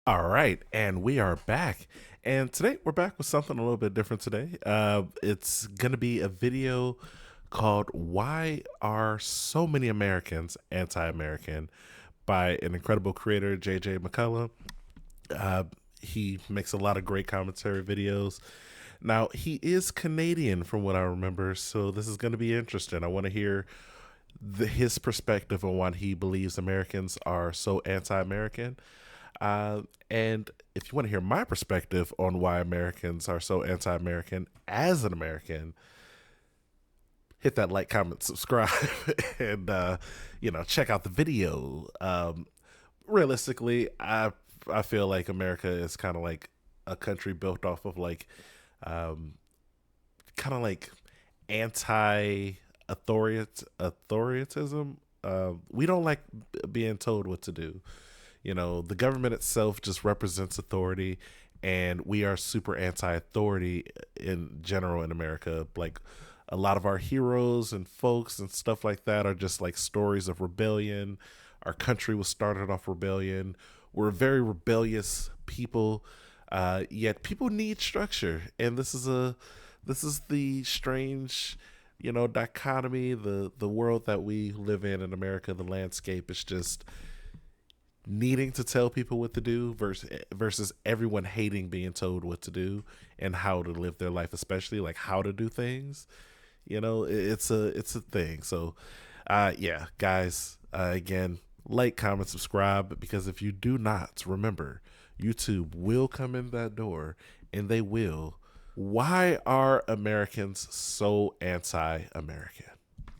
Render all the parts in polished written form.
All right, and we are back. And today we're back with something a little bit different today. It's going to be a video called Why Are So Many Americans Anti American by an incredible creator, JJ McCullough. Uh, he makes a lot of great commentary videos. Now, he is Canadian from what I remember, so this is going to be interesting. I want to hear his perspective on why he believes Americans are so anti American. And if you want to hear my perspective on why Americans are so anti American as an American, hit that like, comment, subscribe, and, check out the video. Realistically, I feel like America is kind of like a country built off of um, kind of like anti authoritism. We don't like being told what to do. The government itself just represents authority, and we are super anti-authority in general in America. Like a lot of our heroes and folks and stuff like that are just like stories of rebellion. Our country was started off rebellion. We're a very rebellious people, yet people need structure, and this is the strange, dichotomy. The world that we live in America, the landscape is just needing to tell people what to do versus everyone hating being told what to do and how to live their life, especially like how to do things. It's a thing. So yeah, guys, again, like, comment, subscribe, because if you do not, remember, YouTube will come in that door, and they will. Why are Americans so anti-American?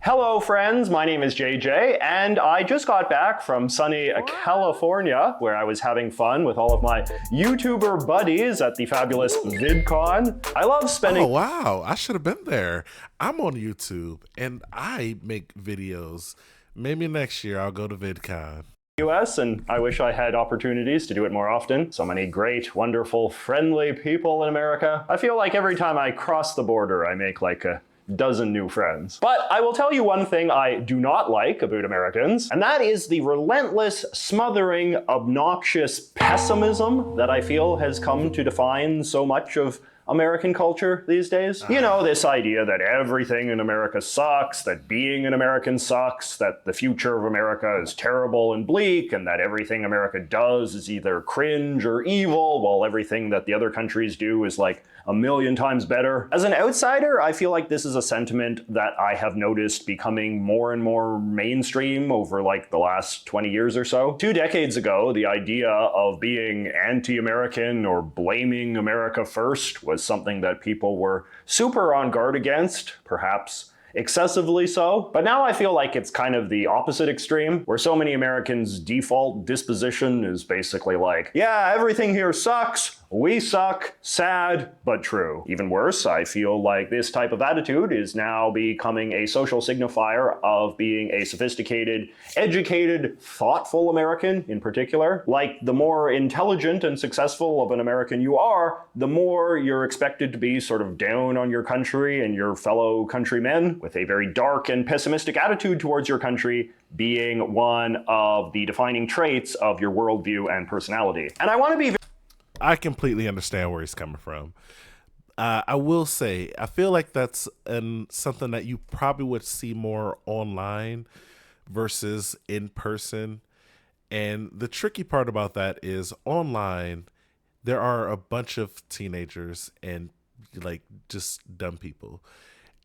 Hello, friends. My name is JJ, and I just got back from sunny California, where I was having fun with all of my YouTuber buddies at the fabulous VidCon. I love spending. Oh wow, I should have been there. I'm on YouTube and I make videos. Maybe next year I'll go to VidCon. US, and I wish I had opportunities to do it more often. So many great, wonderful, friendly people in America. I feel like every time I cross the border, I make like a dozen new friends. But I will tell you one thing I do not like about Americans, and that is the relentless, smothering, obnoxious pessimism that I feel has come to define so much of American culture these days. You know, this idea that everything in America sucks, that being an American sucks, that the future of America is terrible and bleak, and that everything America does is either cringe or evil, while everything that the other countries do is like a million times better. As an outsider, I feel like this is a sentiment that I have noticed becoming more and more mainstream over like the last 20 years or so. 2 decades ago, the idea of being anti-American or blaming America first was something that people were super on guard against, perhaps excessively so. But now I feel like it's kind of the opposite extreme, where so many Americans' default disposition is basically like, yeah, everything here sucks, we suck, sad, but true. Even worse, I feel like this type of attitude is now becoming a social signifier of being a sophisticated, educated, thoughtful American in particular. Like, the more intelligent and successful of an American you are, the more you're expected to be sort of down on your country and your fellow countrymen, with a very dark and pessimistic attitude towards your country being one of the defining traits of your worldview and personality. And I want to be I completely understand where he's coming from. I will say, I feel like that's something that you probably would see more online versus in person. And the tricky part about that is online, there are a bunch of teenagers and like just dumb people.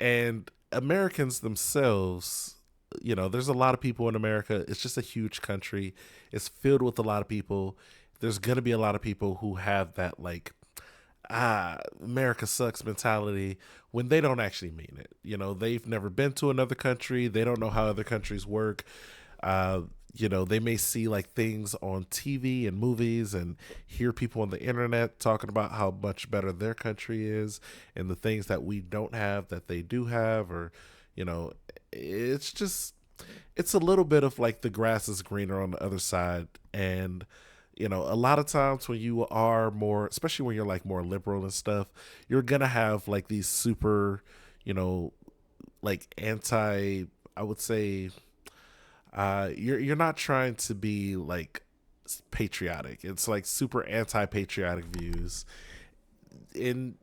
And Americans themselves, there's a lot of people in America. It's just a huge country. It's filled with a lot of people. There's going to be a lot of people who have that like, America sucks mentality when they don't actually mean it. They've never been to another country. They don't know how other countries work. Uh, they may see like things on TV and movies and hear people on the internet talking about how much better their country is and the things that we don't have that they do have, or, it's just, it's a little bit of like the grass is greener on the other side. And a lot of times when you are more, especially when you're like more liberal and stuff, you're gonna have like these super, you know, like anti, I would say, you're not trying to be like patriotic. It's like super anti-patriotic views. And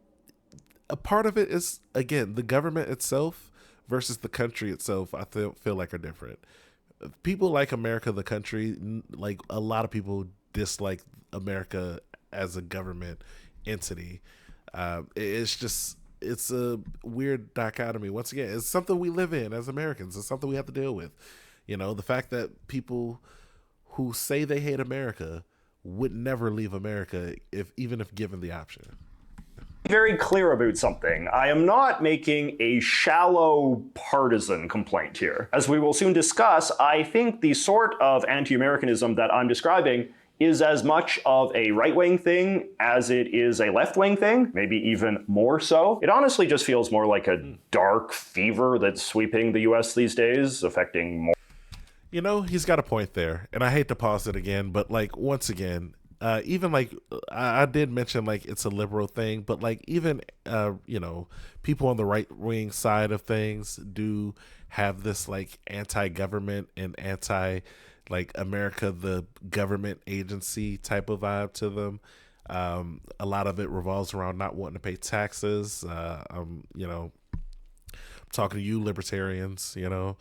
a part of it is, again, the government itself versus the country itself. I feel like are different. People like America, the country. Like a lot of people dislike America as a government entity. It's just it's a weird dichotomy. Once again, it's something we live in as Americans. It's something we have to deal with. The fact that people who say they hate America would never leave America even if given the option. Very clear about something. I am not making a shallow partisan complaint here. As we will soon discuss, I think the sort of anti-Americanism that I'm describing is as much of a right-wing thing as it is a left-wing thing, maybe even more so. It honestly just feels more like a dark fever that's sweeping the US these days, affecting more. He's got a point there, and I hate to pause it again, but like once again, even like I did mention like it's a liberal thing, but like even people on the right wing side of things do have this like anti-government and anti like America the government agency type of vibe to them. A lot of it revolves around not wanting to pay taxes. Talking to you libertarians, just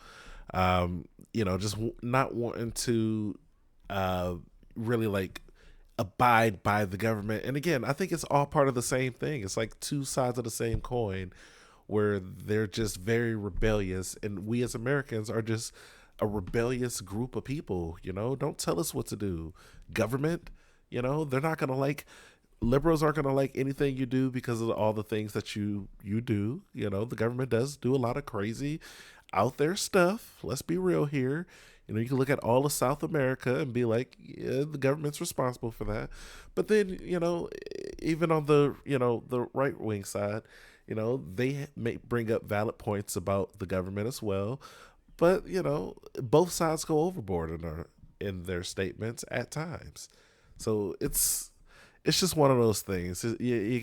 not wanting to really like abide by the government. And again, I think it's all part of the same thing. It's like two sides of the same coin where they're just very rebellious. And we as Americans are just a rebellious group of people. Don't tell us what to do. Government, they're not going to like, liberals aren't going to like anything you do because of all the things that you do. The government does do a lot of crazy out there stuff. Let's be real here. You can look at all of South America and be like, yeah, the government's responsible for that. But then, even on the right wing side, they may bring up valid points about the government as well. But, both sides go overboard in their statements at times. So it's just one of those things. You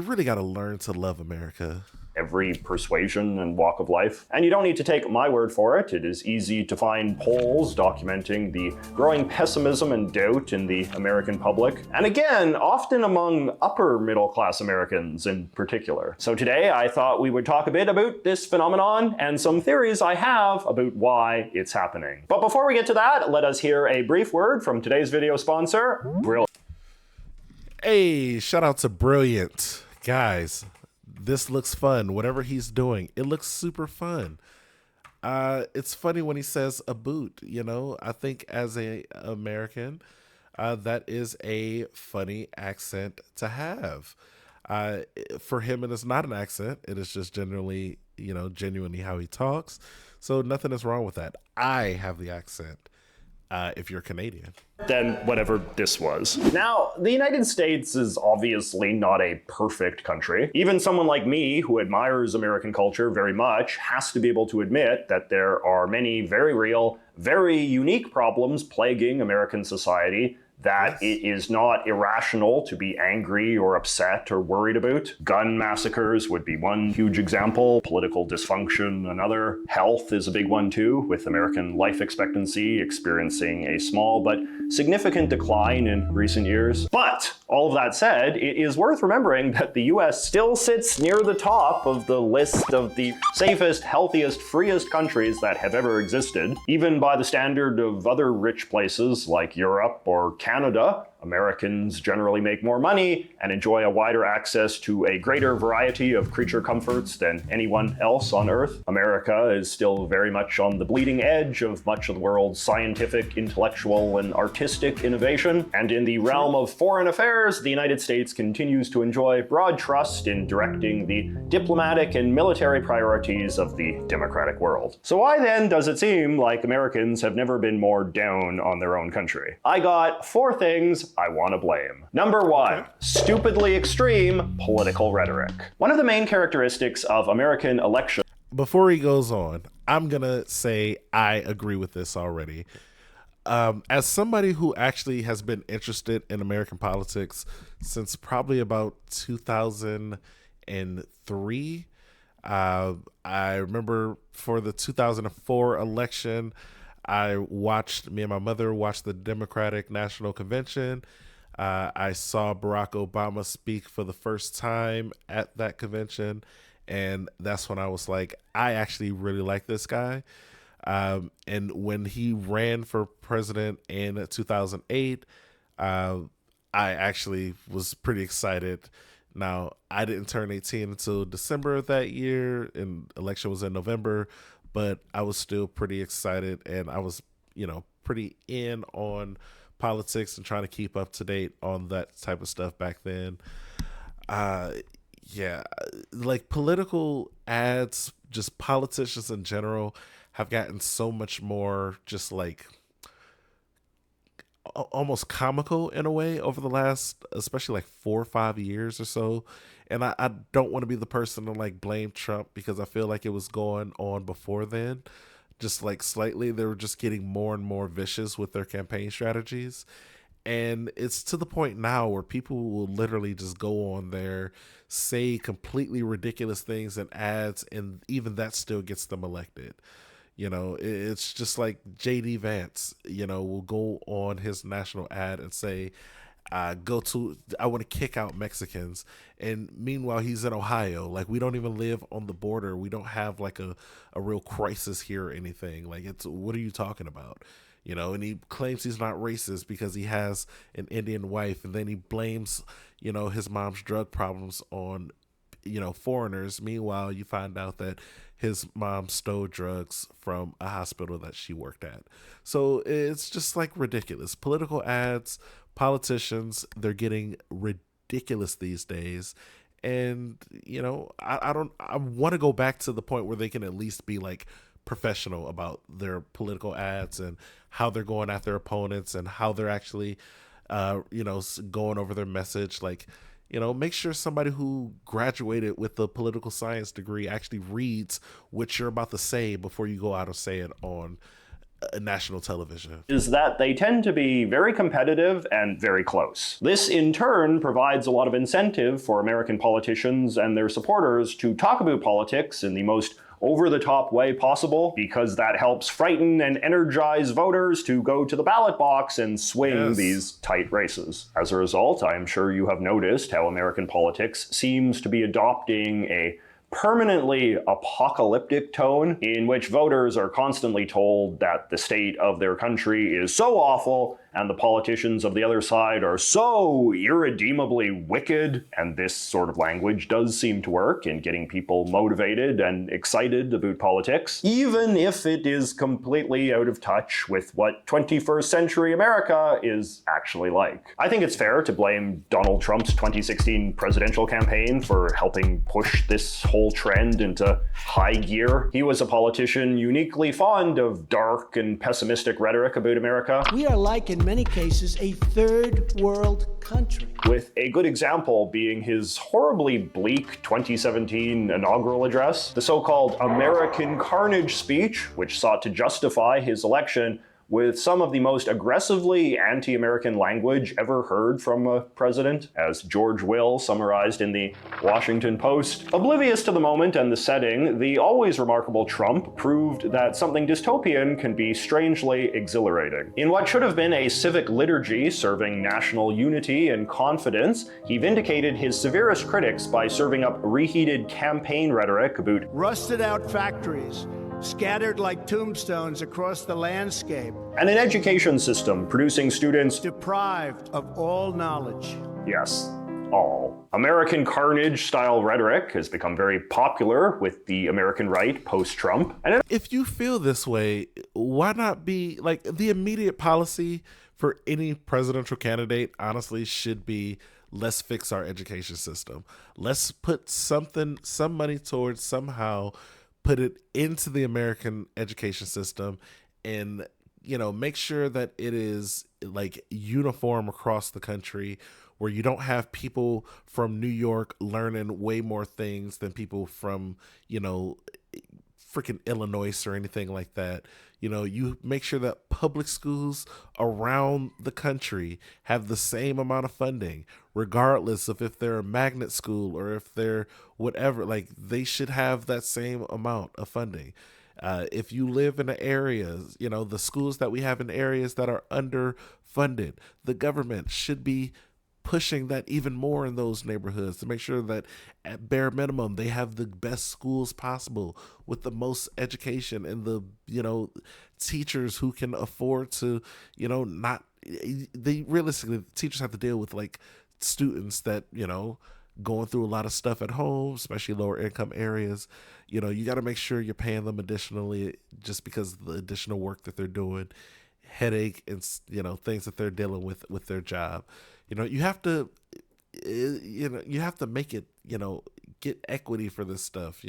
really gotta learn to love America. Every persuasion and walk of life. And you don't need to take my word for it. It is easy to find polls documenting the growing pessimism and doubt in the American public. And again, often among upper middle class Americans in particular. So today I thought we would talk a bit about this phenomenon and some theories I have about why it's happening. But before we get to that, let us hear a brief word from today's video sponsor, Brilliant. Hey, shout out to Brilliant. Guys, this looks fun. Whatever he's doing, it looks super fun. It's funny when he says a boot, I think as a American, that is a funny accent to have. For him, it is not an accent. It is just genuinely how he talks. So nothing is wrong with that. I have the accent. If you're Canadian. Than whatever this was. Now, the United States is obviously not a perfect country. Even someone like me, who admires American culture very much, has to be able to admit that there are many very real, very unique problems plaguing American society that it is not irrational to be angry or upset or worried about. Gun massacres would be one huge example. Political dysfunction, another. Health is a big one too, with American life expectancy experiencing a small but significant decline in recent years. But all of that said, it is worth remembering that the US still sits near the top of the list of the safest, healthiest, freest countries that have ever existed. Even by the standard of other rich places like Europe or Canada, Americans generally make more money and enjoy a wider access to a greater variety of creature comforts than anyone else on Earth. America is still very much on the bleeding edge of much of the world's scientific, intellectual, and artistic innovation. And in the realm of foreign affairs, the United States continues to enjoy broad trust in directing the diplomatic and military priorities of the democratic world. So why then does it seem like Americans have never been more down on their own country? I got 4 things I want to blame. Number 1, stupidly extreme political rhetoric. One of the main characteristics of American elections. Before he goes on, I'm going to say I agree with this already. As somebody who actually has been interested in American politics since probably about 2003, I remember for the 2004 election, Me and my mother watched the Democratic National Convention. I saw Barack Obama speak for the first time at that convention. And that's when I was like, I actually really like this guy. And when he ran for president in 2008, uh, I actually was pretty excited. Now, I didn't turn 18 until December of that year, and election was in November, but I was still pretty excited, and I was, pretty in on politics and trying to keep up to date on that type of stuff back then. Uh, yeah, like political ads, just politicians in general have gotten so much more just like almost comical in a way over the last, especially like 4 or 5 years or so. And I don't want to be the person to like blame Trump because I feel like it was going on before then. Just like slightly, they were just getting more and more vicious with their campaign strategies. And it's to the point now where people will literally just go on there, say completely ridiculous things in ads, and even that still gets them elected. It's just like JD Vance, will go on his national ad and say, I want to kick out Mexicans. And meanwhile, he's in Ohio. Like, we don't even live on the border. We don't have like a real crisis here or anything. Like, what are you talking about? And he claims he's not racist because he has an Indian wife. And then he blames, his mom's drug problems on, foreigners. Meanwhile, you find out that his mom stole drugs from a hospital that she worked at. So it's just like ridiculous. Political ads, politicians, they're getting ridiculous these days. And, I want to go back to the point where they can at least be like professional about their political ads and how they're going at their opponents and how they're actually, going over their message. Like, make sure somebody who graduated with a political science degree actually reads what you're about to say before you go out and say it on national television. Is that they tend to be very competitive and very close. This, in turn, provides a lot of incentive for American politicians and their supporters to talk about politics in the most over-the-top way possible, because that helps frighten and energize voters to go to the ballot box and swing these tight races. As a result, I am sure you have noticed how American politics seems to be adopting a permanently apocalyptic tone in which voters are constantly told that the state of their country is so awful and the politicians of the other side are so irredeemably wicked. And this sort of language does seem to work in getting people motivated and excited about politics, even if it is completely out of touch with what 21st century America is actually like. I think it's fair to blame Donald Trump's 2016 presidential campaign for helping push this whole trend into high gear. He was a politician uniquely fond of dark and pessimistic rhetoric about America. We are like, in many cases, a third world country. With a good example being his horribly bleak 2017 inaugural address, the so-called American Carnage speech, which sought to justify his election with some of the most aggressively anti-American language ever heard from a president, as George Will summarized in the Washington Post. Oblivious to the moment and the setting, the always remarkable Trump proved that something dystopian can be strangely exhilarating. In what should have been a civic liturgy serving national unity and confidence, he vindicated his severest critics by serving up reheated campaign rhetoric about rusted out factories, scattered like tombstones across the landscape, and an education system producing students deprived of all knowledge. Yes, all. American carnage-style rhetoric has become very popular with the American right post-Trump. And if you feel this way, why not be like the immediate policy for any presidential candidate? Honestly, should be, let's fix our education system. Let's put some money towards somehow put it into the American education system and, make sure that it is like uniform across the country, where you don't have people from New York learning way more things than people from, freaking Illinois or anything like that. You make sure that public schools around the country have the same amount of funding, regardless of if they're a magnet school or if they're whatever. Like, they should have that same amount of funding. If you live in the areas, the schools that we have in areas that are underfunded, the government should be pushing that even more in those neighborhoods to make sure that at bare minimum they have the best schools possible with the most education and the teachers who can afford to not they realistically teachers have to deal with like students that going through a lot of stuff at home, especially lower income areas. You got to make sure you're paying them additionally just because of the additional work that they're doing, headache and things that they're dealing with their job. You have to you have to make it get equity for this stuff.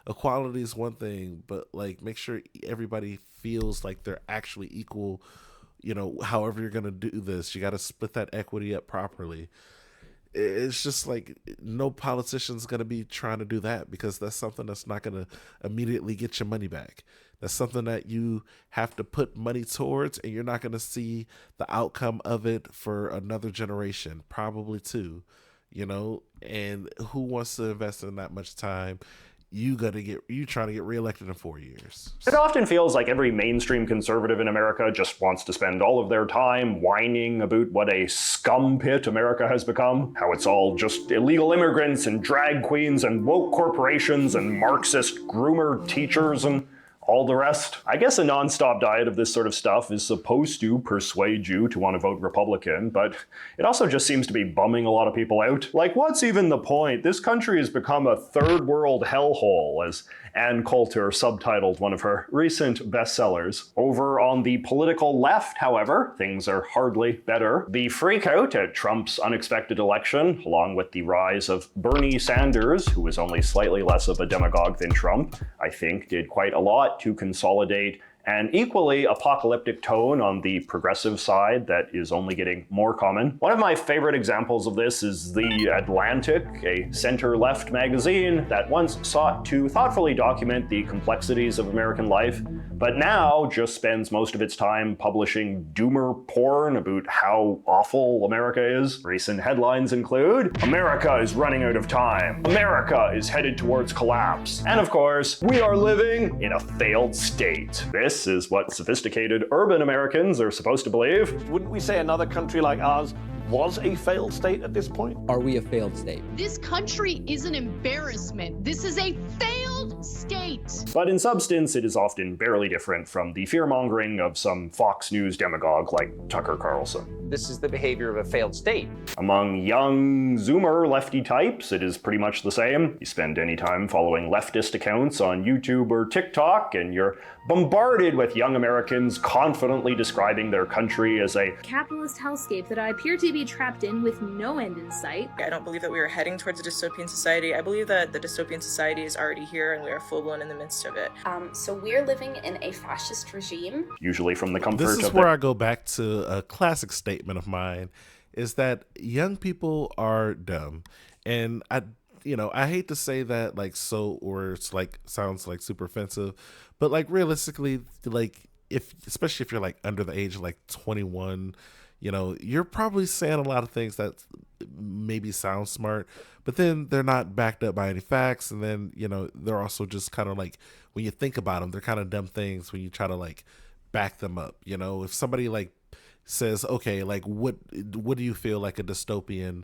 Equality is one thing, but like make sure everybody feels like they're actually equal. However you're going to do this, you got to split that equity up properly. It's just like no politician's going to be trying to do that because that's something that's not going to immediately get your money back. That's something that you have to put money towards, and you're not going to see the outcome of it for another generation, probably two, and who wants to invest in that much time? You trying to get reelected in 4 years. It often feels like every mainstream conservative in America just wants to spend all of their time whining about what a scum pit America has become, how it's all just illegal immigrants and drag queens and woke corporations and Marxist groomer teachers and all the rest. I guess a nonstop diet of this sort of stuff is supposed to persuade you to want to vote Republican, but it also just seems to be bumming a lot of people out. Like, what's even the point? This country has become a third world hellhole, as Ann Coulter subtitled one of her recent bestsellers. Over on the political left, however, things are hardly better. The freakout at Trump's unexpected election, along with the rise of Bernie Sanders, who was only slightly less of a demagogue than Trump, I think did quite a lot to consolidate an equally apocalyptic tone on the progressive side that is only getting more common. One of my favorite examples of this is The Atlantic, a center-left magazine that once sought to thoughtfully document the complexities of American life, but now just spends most of its time publishing doomer porn about how awful America is. Recent headlines include, "America is running out of time. America is headed towards collapse. And of course, we are living in a failed state." This is what sophisticated urban Americans are supposed to believe. Wouldn't we say another country like ours was a failed state at this point? Are we a failed state? This country is an embarrassment. This is a failed state. But in substance, it is often barely different from the fear-mongering of some Fox News demagogue like Tucker Carlson. This is the behavior of a failed state. Among young Zoomer lefty types, it is pretty much the same. You spend any time following leftist accounts on YouTube or TikTok, and you're bombarded with young Americans confidently describing their country as a capitalist hellscape that I appear to be trapped in with no end in sight. I don't believe that we are heading towards a dystopian society. I believe that the dystopian society is already here and we are full-blown in the midst of it. So we're living in a fascist regime. Usually from the comfort of This is where I go back to a classic statement of mine, is that young people are dumb. And I hate to say that or it's like sounds like super offensive, but like realistically, like especially if you're like under the age of like 21, you're probably saying a lot of things that maybe sound smart, but then they're not backed up by any facts. And then, they're also just kind of like, when you think about them, they're kind of dumb things when you try to like back them up. If somebody like says, okay, like what do you feel like a dystopian,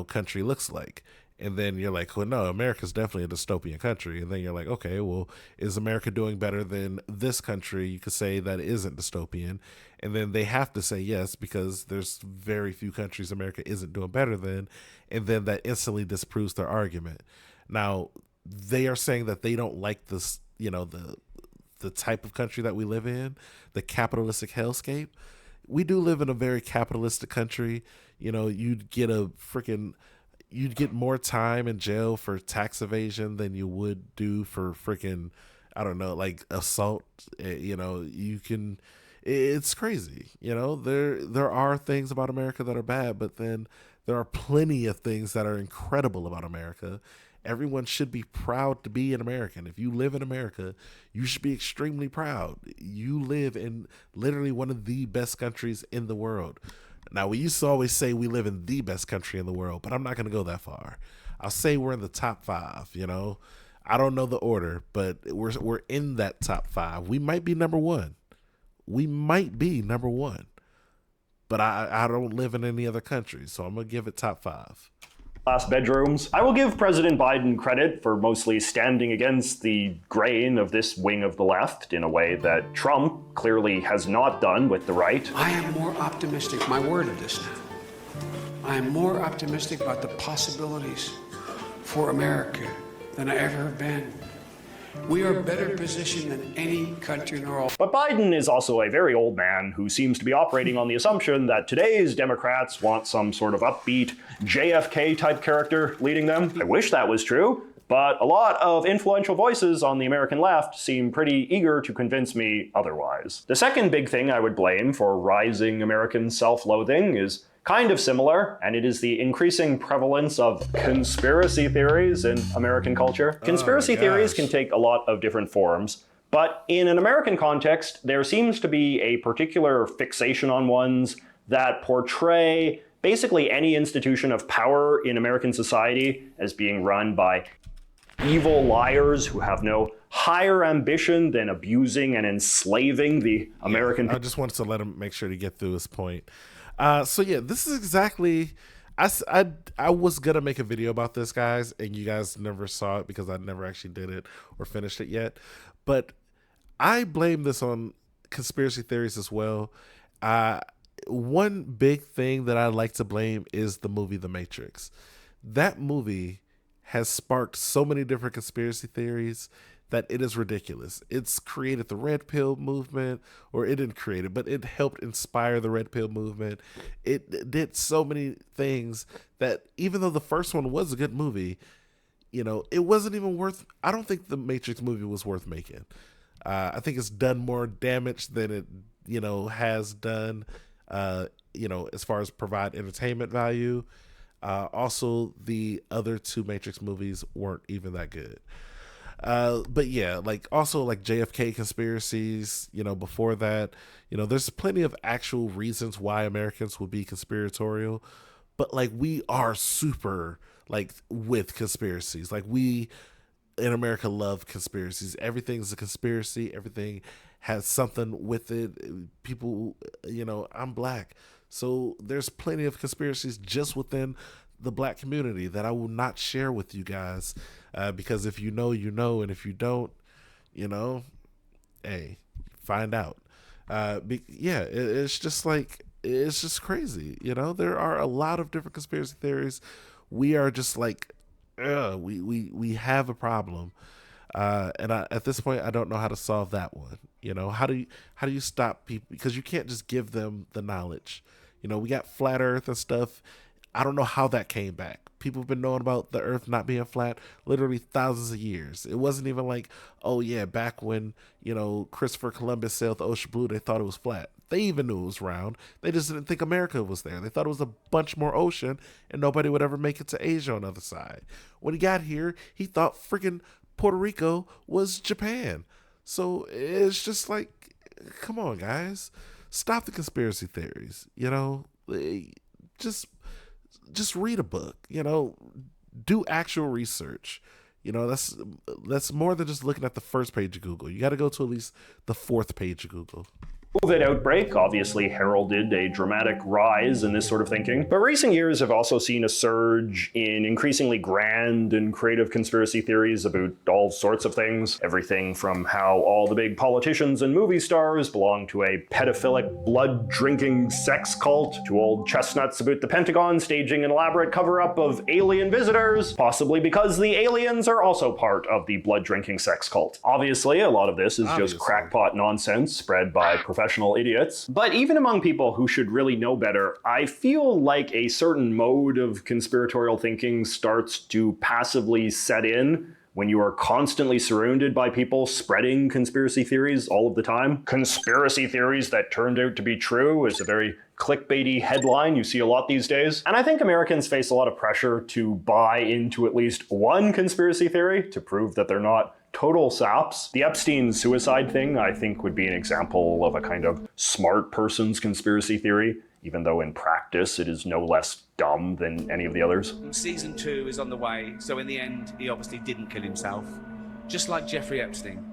country looks like? And then you're like, well, no, America's definitely a dystopian country. And then you're like, okay, well, is America doing better than this country? You could say that isn't dystopian. And then they have to say yes, because there's very few countries America isn't doing better than. And then that instantly disproves their argument. Now, they are saying that they don't like this, the type of country that we live in, the capitalistic hellscape. We do live in a very capitalistic country. You'd get more time in jail for tax evasion than you would do for freaking, I don't know, like assault. It's crazy. There are things about America that are bad, but then there are plenty of things that are incredible about America. Everyone should be proud to be an American. If you live in America, you should be extremely proud. You live in literally one of the best countries in the world. Now, we used to always say we live in the best country in the world, but I'm not going to go that far. I'll say we're in the top 5, I don't know the order, but we're in that top 5. We might be number 1. We might be number 1. But I don't live in any other country, so I'm going to give it top 5. Last bedrooms. I will give President Biden credit for mostly standing against the grain of this wing of the left in a way that Trump clearly has not done with the right. I am more optimistic, my word of this now. I am more optimistic about the possibilities for America than I ever have been. We are better positioned than any country in the world. But Biden is also a very old man who seems to be operating on the assumption that today's Democrats want some sort of upbeat JFK-type character leading them. I wish that was true, but a lot of influential voices on the American left seem pretty eager to convince me otherwise. The second big thing I would blame for rising American self-loathing is kind of similar, and it is the increasing prevalence of conspiracy theories in American culture. Conspiracy theories can take a lot of different forms, but in an American context, there seems to be a particular fixation on ones that portray basically any institution of power in American society as being run by evil liars who have no higher ambition than abusing and enslaving the American people. I just wanted to let him make sure to get through his point. So yeah, this is exactly, I was gonna make a video about this, guys, and you guys never saw it because I never actually did it or finished it yet. But I blame this on conspiracy theories as well. One big thing that I like to blame is the movie The Matrix. That movie has sparked so many different conspiracy theories that it is ridiculous. It's created the Red Pill movement, or it didn't create it, but it helped inspire the Red Pill movement. It did so many things that even though the first one was a good movie, you know, it wasn't even worth, I don't think the Matrix movie was worth making. I think it's done more damage than it, you know, has done, you know, as far as provide entertainment value. Also, the other 2 Matrix movies weren't even that good. But yeah, like also like JFK conspiracies, you know, before that, you know, there's plenty of actual reasons why Americans would be conspiratorial, but like we are super like with conspiracies. Like we in America love conspiracies. Everything's a conspiracy. Everything has something with it. People, you know, I'm black. So there's plenty of conspiracies just within the black community that I will not share with you guys. Because if you know, you know, and if you don't, you know, hey, find out. It's just like, it's just crazy. You know, there are a lot of different conspiracy theories. We are just like, we have a problem. At this point, I don't know how to solve that one. You know, how do you stop people? Because you can't just give them the knowledge. You know, we got flat earth and stuff. I don't know how that came back. People have been knowing about the earth not being flat literally thousands of years. It wasn't even like, oh yeah, back when, you know, Christopher Columbus sailed the ocean blue, they thought it was flat. They even knew it was round. They just didn't think America was there. They thought it was a bunch more ocean and nobody would ever make it to Asia on the other side. When he got here, he thought freaking Puerto Rico was Japan. So it's just like, come on, guys. Stop the conspiracy theories. You know, just read a book, you know, do actual research. You know, that's more than just looking at the first page of Google. You got to go to at least the 4th page of Google. COVID outbreak obviously heralded a dramatic rise in this sort of thinking, but recent years have also seen a surge in increasingly grand and creative conspiracy theories about all sorts of things. Everything from how all the big politicians and movie stars belong to a pedophilic, blood-drinking sex cult, to old chestnuts about the Pentagon staging an elaborate cover-up of alien visitors, possibly because the aliens are also part of the blood-drinking sex cult. Obviously, a lot of this is just crackpot nonsense spread by professional idiots. But even among people who should really know better, I feel like a certain mode of conspiratorial thinking starts to passively set in when you are constantly surrounded by people spreading conspiracy theories all of the time. Conspiracy theories that turned out to be true is a very clickbaity headline you see a lot these days. And I think Americans face a lot of pressure to buy into at least one conspiracy theory to prove that they're not total saps. The Epstein suicide thing, I think, would be an example of a kind of smart person's conspiracy theory, even though in practice it is no less dumb than any of the others. Season 2 is on the way, so in the end, he obviously didn't kill himself. just like Jeffrey Epstein.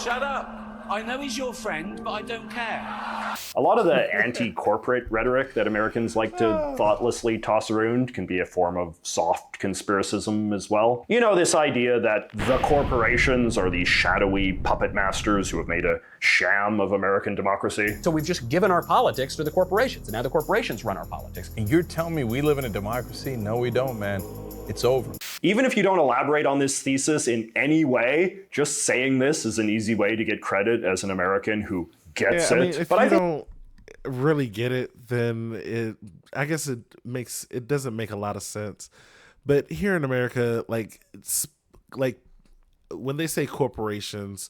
Shut up! I know he's your friend, but I don't care. A lot of the anti-corporate rhetoric that Americans like to thoughtlessly toss around can be a form of soft conspiracism as well. You know, this idea that the corporations are these shadowy puppet masters who have made a sham of American democracy. So we've just given our politics to the corporations, and now the corporations run our politics. And you're telling me we live in a democracy? No, we don't, man. It's over. Even if you don't elaborate on this thesis in any way, just saying this is an easy way to get credit as an American who gets it. I mean, if you don't really get it, then I guess it doesn't make a lot of sense. But here in America, it's like when they say corporations,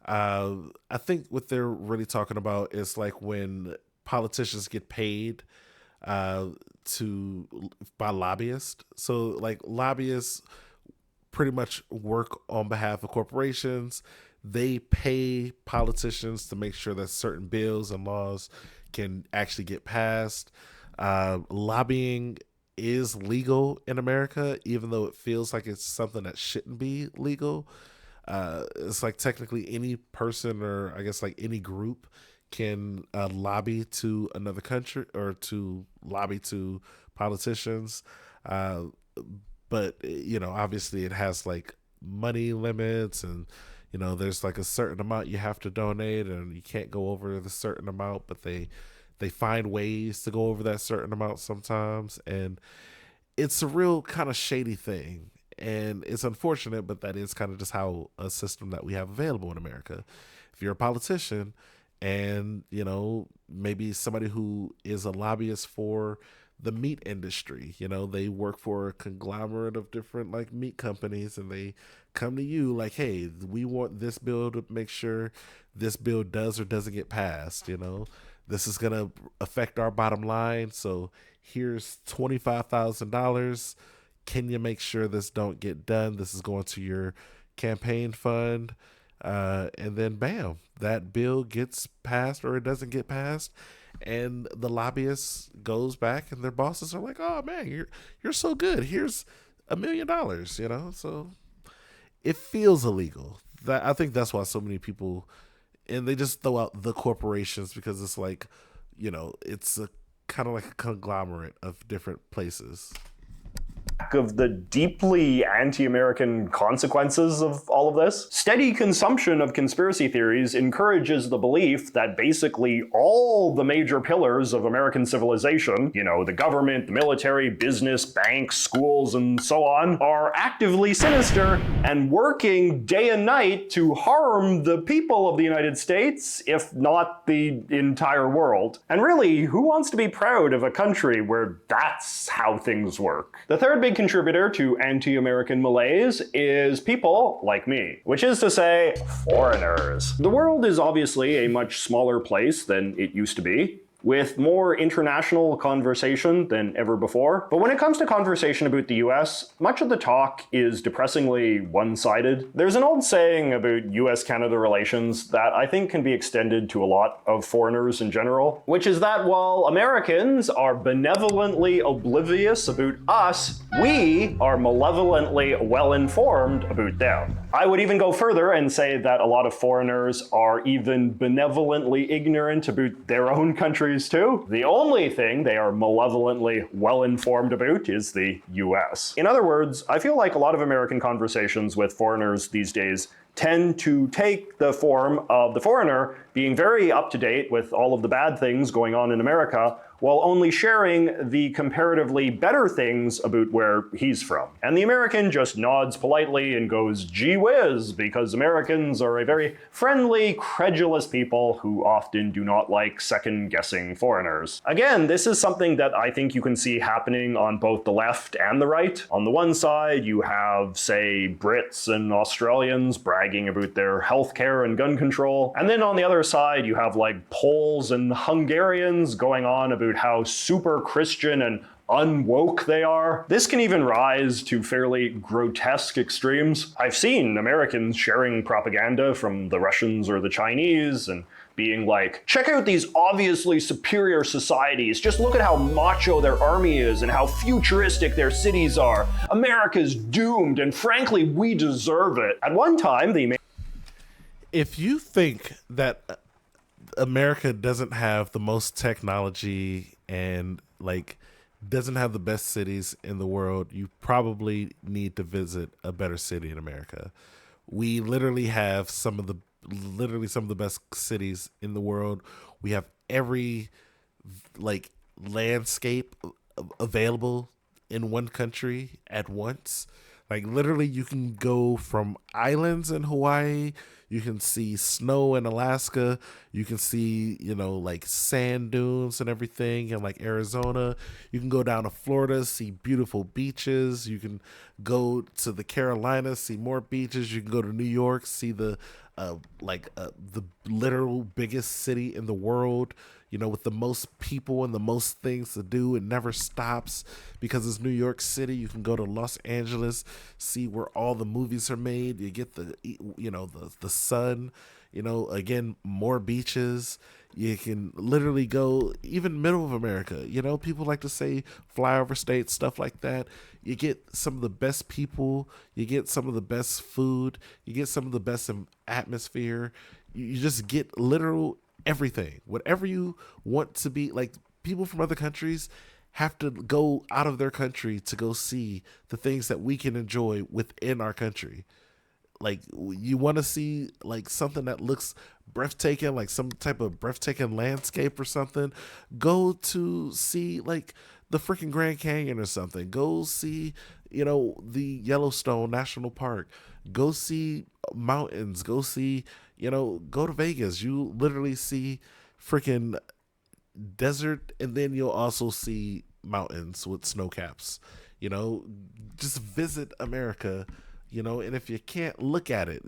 I think what they're really talking about is like when politicians get paid by lobbyists. So like lobbyists pretty much work on behalf of corporations. They pay politicians to make sure that certain bills and laws can actually get passed. Lobbying is legal in America, even though it feels like it's something that shouldn't be legal. It's like technically any person, or I guess like any group, can lobby to another country or to lobby to politicians. But, obviously it has like money limits, and, there's like a certain amount you have to donate, and you can't go over the certain amount, but they find ways to go over that certain amount sometimes. And it's a real kind of shady thing. And it's unfortunate, but that is kind of just how a system that we have available in America. If you're a politician, and, maybe somebody who is a lobbyist for the meat industry, they work for a conglomerate of different like meat companies, and they come to you like, hey, we want this bill to make sure this bill does or doesn't get passed. This is going to affect our bottom line. So here's $25,000. Can you make sure this don't get done? This is going to your campaign fund. And then bam, that bill gets passed or it doesn't get passed, and the lobbyist goes back and their bosses are like, oh man, you're so good, here's $1 million, so it feels illegal. I think that's why so many people, and they just throw out the corporations, because it's like, it's a kind of like a conglomerate of different places. Of the deeply anti-American consequences of all of this. Steady consumption of conspiracy theories encourages the belief that basically all the major pillars of American civilization, the government, the military, business, banks, schools, and so on, are actively sinister and working day and night to harm the people of the United States, if not the entire world. And really, who wants to be proud of a country where that's how things work? The third big contributor to anti-American malaise is people like me, which is to say, foreigners. The world is obviously a much smaller place than it used to be, with more international conversation than ever before. But when it comes to conversation about the US, much of the talk is depressingly one-sided. There's an old saying about US-Canada relations that I think can be extended to a lot of foreigners in general, which is that while Americans are benevolently oblivious about us, we are malevolently well-informed about them. I would even go further and say that a lot of foreigners are even benevolently ignorant about their own countries too. The only thing they are malevolently well-informed about is the US. In other words, I feel like a lot of American conversations with foreigners these days tend to take the form of the foreigner being very up-to-date with all of the bad things going on in America, while only sharing the comparatively better things about where he's from. And the American just nods politely and goes, gee whiz, because Americans are a very friendly, credulous people who often do not like second-guessing foreigners. Again, this is something that I think you can see happening on both the left and the right. On the one side, you have, say, Brits and Australians bragging about their healthcare and gun control. And then on the other side, you have like Poles and Hungarians going on about how super Christian and unwoke they are. This can even rise to fairly grotesque extremes. I've seen Americans sharing propaganda from the Russians or the Chinese and being like, check out these obviously superior societies. Just look at how macho their army is and how futuristic their cities are. America's doomed, and frankly, we deserve it. At one time, if you think that America doesn't have the most technology and like doesn't have the best cities in the world, you probably need to visit a better city in America. We literally have some of the best cities in the world. We have every like landscape available in one country at once. Like literally you can go from islands in Hawaii, you can see snow in Alaska, you can see, like sand dunes and everything in like Arizona. You can go down to Florida, see beautiful beaches. You can go to the Carolinas, see more beaches. You can go to New York, see the literal biggest city in the world, with the most people and the most things to do. It never stops because it's New York City. You can go to Los Angeles, see where all the movies are made. You get the sun, again, more beaches. You can literally go even middle of America. People like to say flyover states, stuff like that. You get some of the best people. You get some of the best food. You get some of the best atmosphere. You just get literal everything. Whatever you want to be. Like, people from other countries have to go out of their country to go see the things that we can enjoy within our country. Like, you want to see like something that looks breathtaking, like some type of breathtaking landscape or something, go to see like the freaking Grand Canyon or something. Go see, the Yellowstone National Park. Go see mountains. Go see, go to Vegas. You literally see freaking desert, and then you'll also see mountains with snow caps. Just visit America. And if you can't look at it,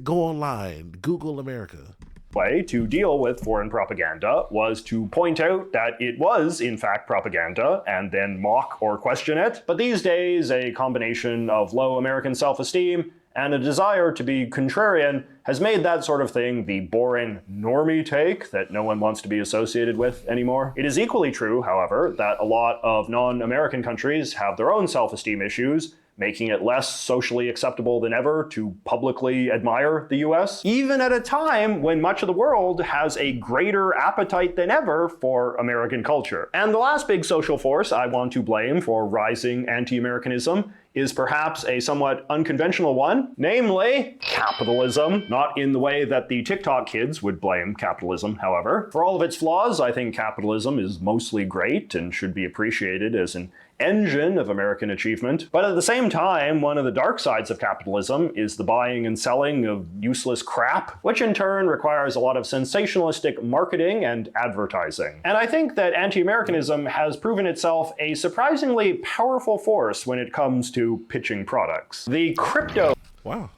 go online, Google America. Way to deal with foreign propaganda was to point out that it was, in fact, propaganda and then mock or question it. But these days, a combination of low American self-esteem and a desire to be contrarian has made that sort of thing the boring normie take that no one wants to be associated with anymore. It is equally true, however, that a lot of non-American countries have their own self-esteem issues, making it less socially acceptable than ever to publicly admire the US, even at a time when much of the world has a greater appetite than ever for American culture. And the last big social force I want to blame for rising anti-Americanism is perhaps a somewhat unconventional one, namely capitalism. Not in the way that the TikTok kids would blame capitalism, however. For all of its flaws, I think capitalism is mostly great and should be appreciated as an engine of American achievement. But at the same time, one of the dark sides of capitalism is the buying and selling of useless crap, which in turn requires a lot of sensationalistic marketing and advertising. And I think that anti-Americanism has proven itself a surprisingly powerful force when it comes to pitching products. The crypto... Wow.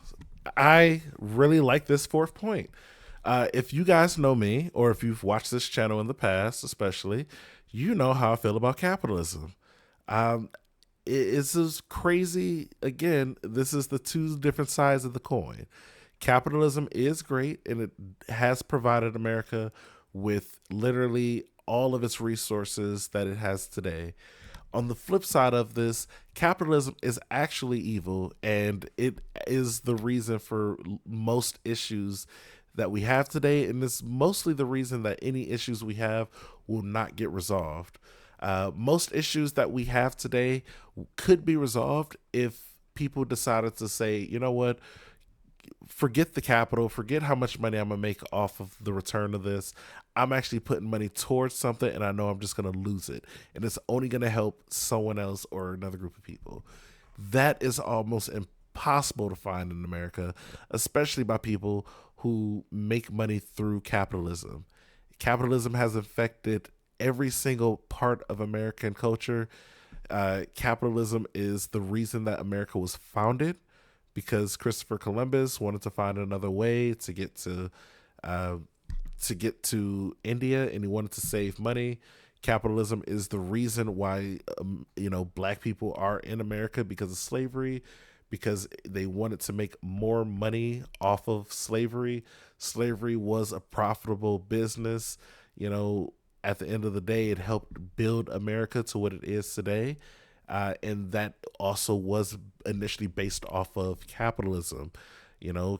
I really like this fourth point. If you guys know me, or if you've watched this channel in the past especially, you know how I feel about capitalism. It's just crazy. Again, this is the two different sides of the coin. Capitalism is great, and it has provided America with literally all of its resources that it has today. On the flip side of this, capitalism is actually evil, and it is the reason for most issues that we have today, and it's mostly the reason that any issues we have will not get resolved. Most issues that we have today could be resolved if people decided to say, you know what, forget the capital, forget how much money I'm going to make off of the return of this. I'm actually putting money towards something, and I know I'm just going to lose it. And it's only going to help someone else or another group of people. That is almost impossible to find in America, especially by people who make money through capitalism. Capitalism has affected every single part of American culture. Capitalism is the reason that America was founded, because Christopher Columbus wanted to find another way to get to India, and he wanted to save money. Capitalism is the reason why, black people are in America because of slavery, because they wanted to make more money off of slavery. Slavery was a profitable business. At the end of the day, it helped build America to what it is today. And that also was initially based off of capitalism.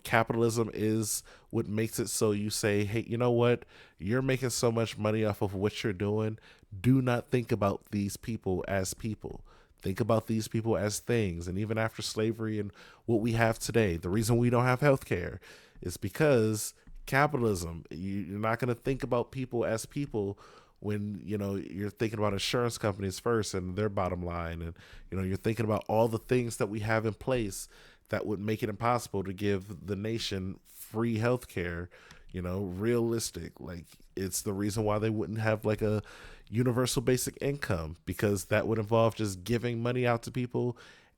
Capitalism is what makes it so you say, hey, you know what? You're making so much money off of what you're doing. Do not think about these people as people. Think about these people as things. And even after slavery and what we have today, the reason we don't have healthcare is because capitalism. You're not going to think about people as people when you're thinking about insurance companies first and their bottom line, and you're thinking about all the things that we have in place that would make it impossible to give the nation free health care, realistic. Like, it's the reason why they wouldn't have like a universal basic income, because that would involve just giving money out to people,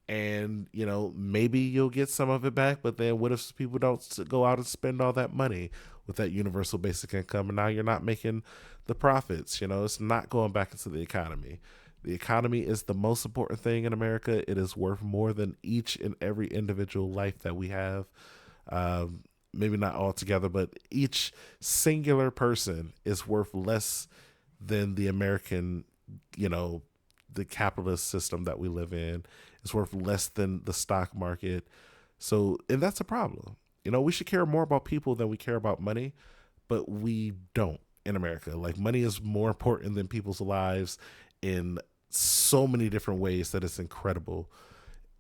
and maybe you'll get some of it back, but then what if people don't go out and spend all that money with that universal basic income, and now you're not making the profits? It's not going back into the economy. The economy is the most important thing in America. It is worth more than each and every individual life that we have. Maybe not all together, but each singular person is worth less than the American, the capitalist system that we live in. It's worth less than the stock market. So, and that's a problem. We should care more about people than we care about money, but we don't in America. Like, money is more important than people's lives in so many different ways that it's incredible.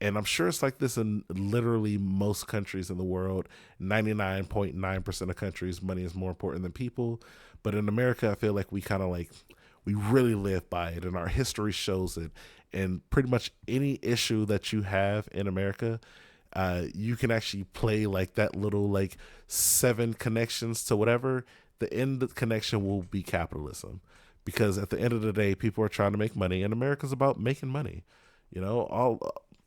And I'm sure it's like this in literally most countries in the world. 99.9% of countries, money is more important than people. But in America, I feel like we really live by it, and our history shows it. And pretty much any issue that you have in America, you can actually play like that little like 7 connections to whatever. The end connection will be capitalism. Because at the end of the day, people are trying to make money, and America's about making money.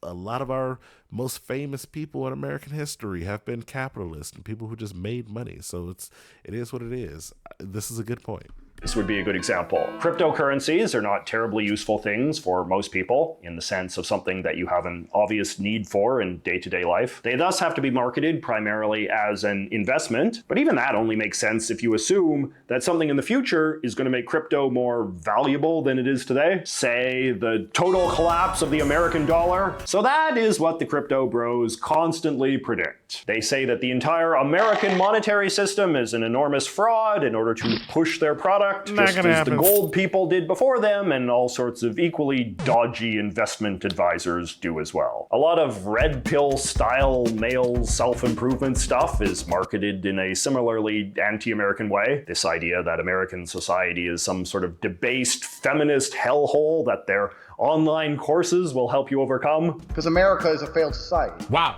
A lot of our most famous people in American history have been capitalists and people who just made money. So it is what it is. This is a good point. This would be a good example. Cryptocurrencies are not terribly useful things for most people in the sense of something that you have an obvious need for in day-to-day life. They thus have to be marketed primarily as an investment, but even that only makes sense if you assume that something in the future is going to make crypto more valuable than it is today. Say, the total collapse of the American dollar. So that is what the crypto bros constantly predict. They say that the entire American monetary system is an enormous fraud in order to push their product, just as the gold people did before them, and all sorts of equally dodgy investment advisors do as well. A lot of red pill style male self-improvement stuff is marketed in a similarly anti-American way. This idea that American society is some sort of debased feminist hellhole that their online courses will help you overcome. Because America is a failed society. Wow.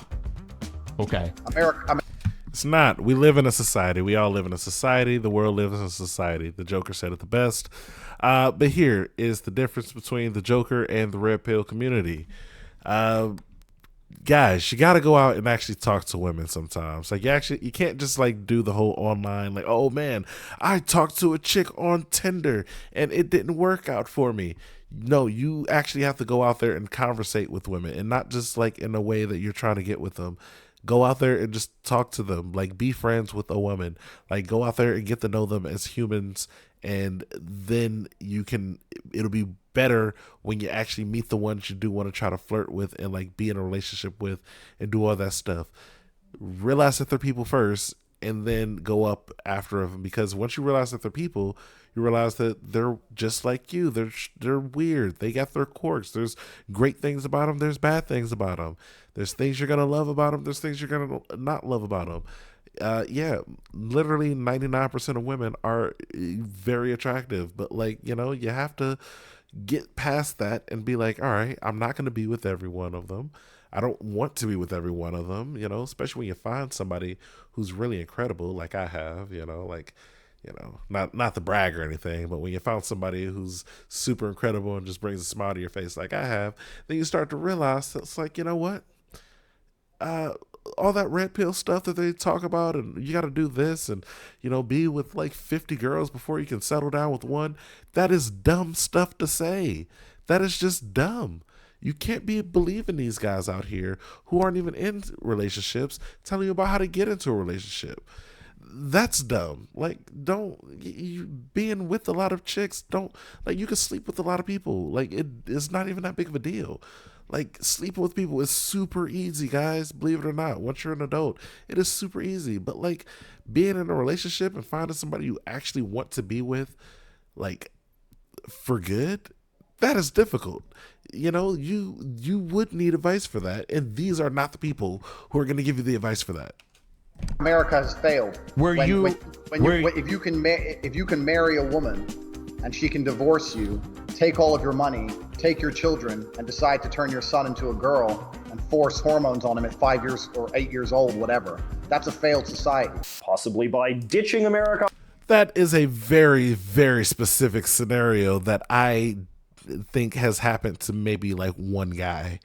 Okay. It's not. We live in a society. We all live in a society. The world lives in a society. The Joker said it the best. But here is the difference between the Joker and the red pill community. Guys, you got to go out and actually talk to women sometimes. Like, you can't just like do the whole online, like, oh man, I talked to a chick on Tinder and it didn't work out for me. No, you actually have to go out there and conversate with women, and not just like in a way that you're trying to get with them. Go out there and just talk to them. Like, be friends with a woman. Like, go out there and get to know them as humans, and then it'll be better when you actually meet the ones you do want to try to flirt with and like be in a relationship with and do all that stuff. Realize that they're people first, and then go up after them, because once you realize that they're people, you realize that they're just like you. They're weird. They got their quirks. There's great things about them. There's bad things about them. There's things you're going to love about them. There's things you're going to not love about them. Yeah, literally 99% of women are very attractive, but like, you have to get past that and be like, all right, I'm not going to be with every one of them. I don't want to be with every one of them, especially when you find somebody who's really incredible, like I have, not to brag or anything, but when you found somebody who's super incredible and just brings a smile to your face like I have, then you start to realize that it's like, you know what? all that red pill stuff that they talk about, and you got to do this and, you know, be with like 50 girls before you can settle down with one. That is dumb stuff to say. That is just dumb. You can't be believing these guys out here who aren't even in relationships telling you about how to get into a relationship. That's dumb. Like, don't you being with a lot of chicks, don't, like, you can sleep with a lot of people. Like, it's not even that big of a deal. Like, sleeping with people is super easy, guys. Believe it or not. Once you're an adult, it is super easy. But like, being in a relationship and finding somebody you actually want to be with, like, for good, that is difficult. You know, you would need advice for that, and these are not the people who are going to give you the advice for that. America has failed. If you can marry a woman and she can divorce you, take all of your money, take your children, and decide to turn your son into a girl and force hormones on him at 5 years or 8 years old, whatever, that's a failed society. Possibly by ditching America. That is a very, very specific scenario that I think has happened to maybe like one guy.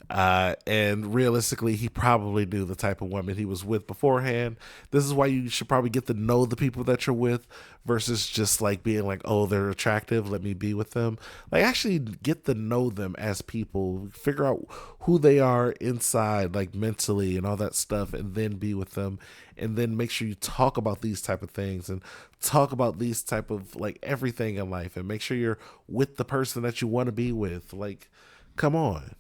And realistically, he probably knew the type of woman he was with beforehand. This is why you should probably get to know the people that you're with versus just like being like, oh, they're attractive, let me be with them. Like, actually get to know them as people, figure out who they are inside, like mentally and all that stuff, and then be with them. And then make sure you talk about these type of things and talk about these type of like everything in life, and make sure you're with the person that you want to be with. Like, come on.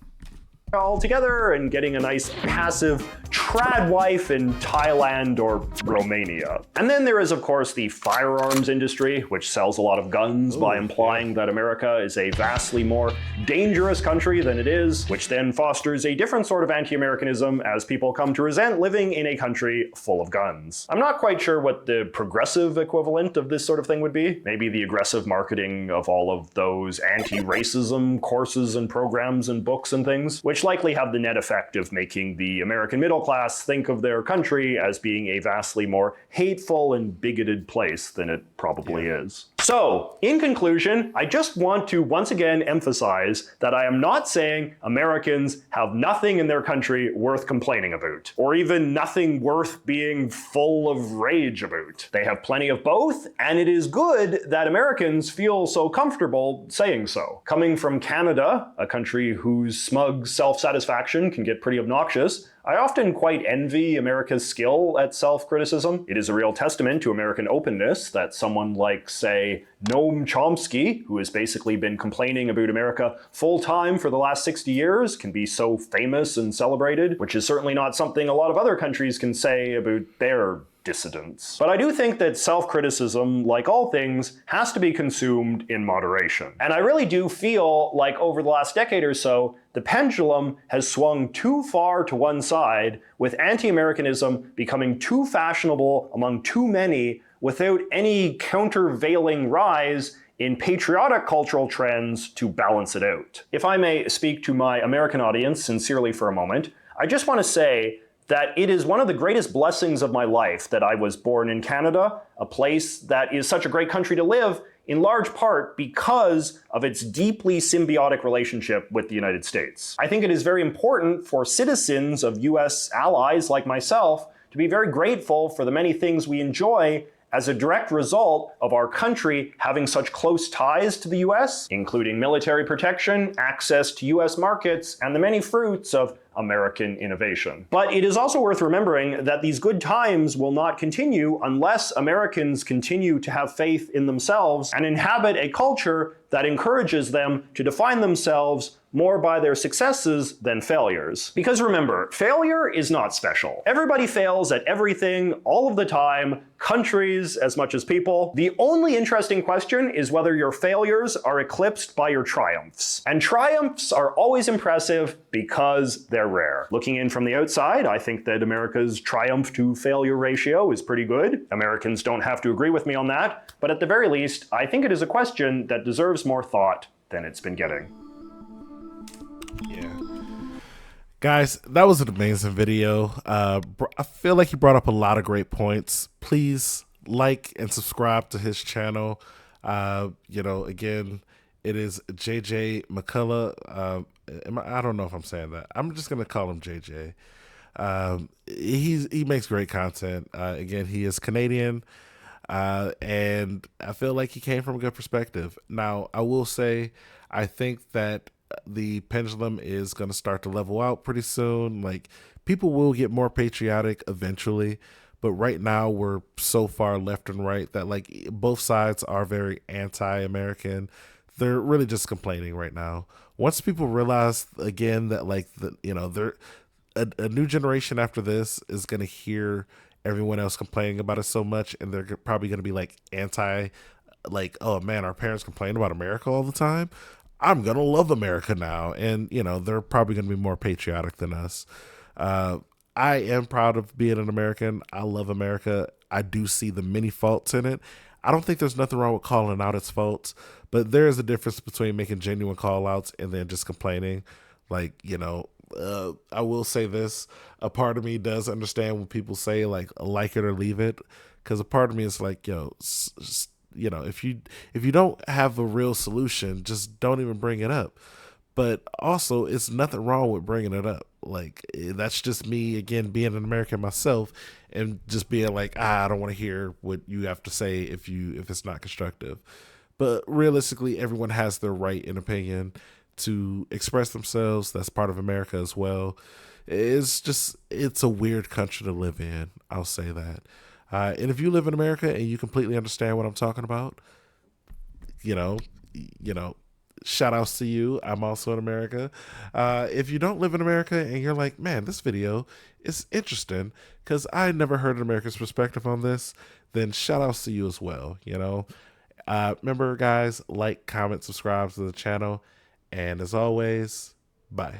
All together and getting a nice passive trad wife in Thailand or Romania. And then there is, of course, the firearms industry, which sells a lot of guns by implying that America is a vastly more dangerous country than it is, which then fosters a different sort of anti-Americanism as people come to resent living in a country full of guns. I'm not quite sure what the progressive equivalent of this sort of thing would be. Maybe the aggressive marketing of all of those anti-racism courses and programs and books and things, which likely have the net effect of making the American middle class think of their country as being a vastly more hateful and bigoted place than it probably is. So, in conclusion, I just want to once again emphasize that I am not saying Americans have nothing in their country worth complaining about, or even nothing worth being full of rage about. They have plenty of both, and it is good that Americans feel so comfortable saying so. Coming from Canada, a country whose smug self-satisfaction can get pretty obnoxious, I often quite envy America's skill at self-criticism. It is a real testament to American openness that someone like, say, Noam Chomsky, who has basically been complaining about America full-time for the last 60 years, can be so famous and celebrated, which is certainly not something a lot of other countries can say about their dissidents. But I do think that self-criticism, like all things, has to be consumed in moderation. And I really do feel like over the last decade or so, the pendulum has swung too far to one side, with anti-Americanism becoming too fashionable among too many without any countervailing rise in patriotic cultural trends to balance it out. If I may speak to my American audience sincerely for a moment, I just want to say that it is one of the greatest blessings of my life that I was born in Canada, a place that is such a great country to live, in large part because of its deeply symbiotic relationship with the United States. I think it is very important for citizens of US allies like myself to be very grateful for the many things we enjoy as a direct result of our country having such close ties to the US, including military protection, access to US markets, and the many fruits of American innovation. But it is also worth remembering that these good times will not continue unless Americans continue to have faith in themselves and inhabit a culture that encourages them to define themselves more by their successes than failures. Because remember, failure is not special. Everybody fails at everything, all of the time, countries as much as people. The only interesting question is whether your failures are eclipsed by your triumphs. And triumphs are always impressive because they're rare. Looking in from the outside, I think that America's triumph to failure ratio is pretty good. Americans don't have to agree with me on that, but at the very least, I think it is a question that deserves more thought than it's been getting. Yeah. Guys, that was an amazing video. I feel like he brought up a lot of great points. Please like and subscribe to his channel. Again, it is JJ McCullough. I don't know if I'm saying that. I'm just going to call him JJ. He makes great content. Again, he is Canadian, and I feel like he came from a good perspective. Now, I will say, I think that the pendulum is going to start to level out pretty soon. Like, people will get more patriotic eventually, but right now we're so far left and right that like both sides are very anti-American. They're really just complaining right now. Once people realize again that like they're a new generation after this is going to hear everyone else complaining about it so much, and they're probably going to be like anti, like, oh man, our parents complain about America all the time. I'm going to love America now. And, they're probably going to be more patriotic than us. I am proud of being an American. I love America. I do see the many faults in it. I don't think there's nothing wrong with calling out its faults, but there is a difference between making genuine call outs and then just complaining. Like, I will say this, a part of me does understand when people say like it or leave it. Cause a part of me is like, if you don't have a real solution, just don't even bring it up. But also, it's nothing wrong with bringing it up. Like, that's just me, again, being an American myself and just being like, I don't want to hear what you have to say if it's not constructive. But realistically, everyone has their right and opinion to express themselves. That's part of America as well. It's a weird country to live in. I'll say that. And if you live in America and you completely understand what I'm talking about, shout outs to you. I'm also in America. If you don't live in America and you're like, man, this video is interesting because I never heard an American's perspective on this, then shout outs to you as well. Remember, guys, like, comment, subscribe to the channel. And as always, bye.